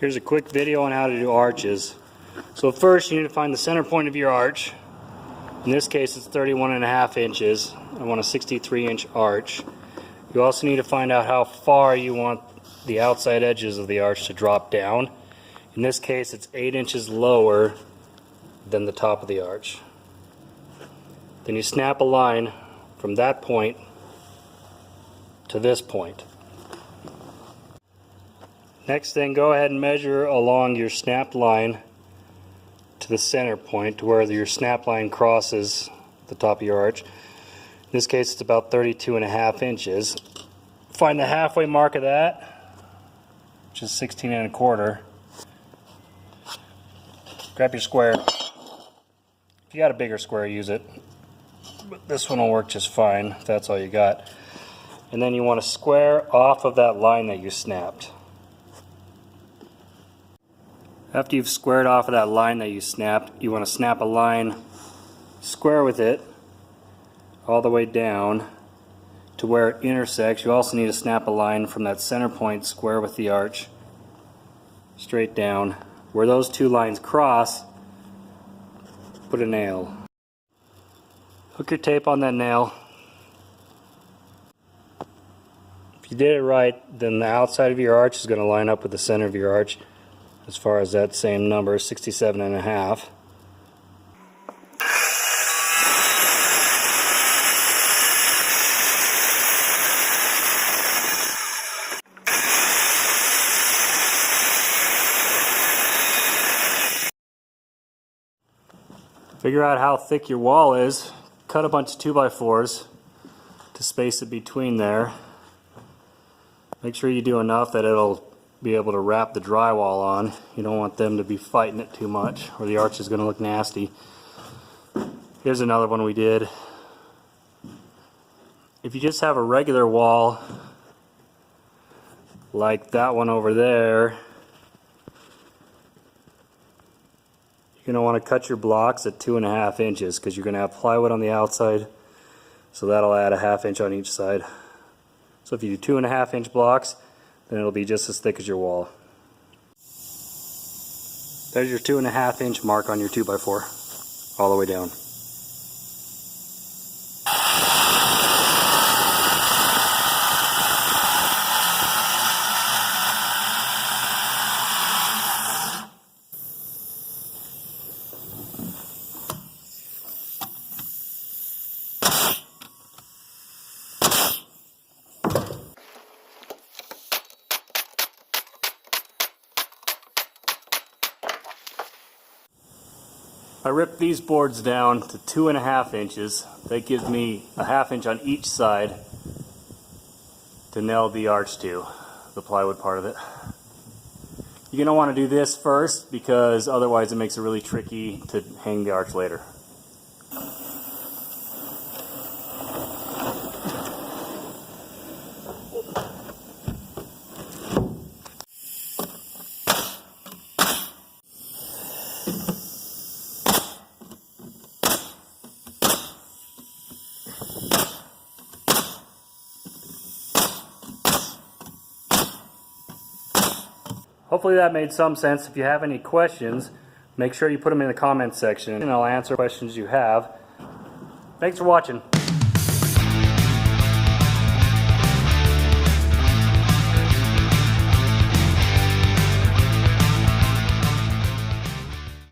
Here's a quick video on how to do arches. So first you need to find the center point of your arch. In this case it's 31.5 inches. I want a 63-inch arch. You also need to find out how far you want the outside edges of the arch to drop down. In this case it's 8 inches lower than the top of the arch. Then you snap a line from that point to this point. Next thing, go ahead and measure along your snapped line to the center point, to where your snap line crosses the top of your arch. In this case it's about 32.5 inches. Find the halfway mark of that, which is 16.25. Grab your square. If you got a bigger square, use it. But this one will work just fine if that's all you got. And then you want to square off of that line that you snapped. After you've squared off of that line that you snapped, you want to snap a line square with it all the way down to where it intersects. You also need to snap a line from that center point square with the arch straight down. Where those two lines cross, put a nail. Hook your tape on that nail. If you did it right, then the outside of your arch is going to line up with the center of your arch as far as that same number, 67.5. Figure out how thick your wall is. Cut a bunch of 2x4s to space it between there. Make sure you do enough that it'll be able to wrap the drywall on. You don't want them to be fighting it too much, or the arch is going to look nasty. Here's another one we did. If you just have a regular wall like that one over there, you're going to want to cut your blocks at 2.5 inches, because you're going to have plywood on the outside, so that'll add a 1/2 inch on each side. So if you do 2.5 inch blocks, then it'll be just as thick as your wall. There's your 2.5 inch mark on your 2x4 all the way down. I ripped these boards down to 2.5 inches. That gives me a 1/2 inch on each side to nail the arch to, the plywood part of it. You're going to want to do this first, because otherwise it makes it really tricky to hang the arch later. Hopefully that made some sense. If you have any questions, make sure you put them in the comments section and I'll answer questions you have. Thanks for watching.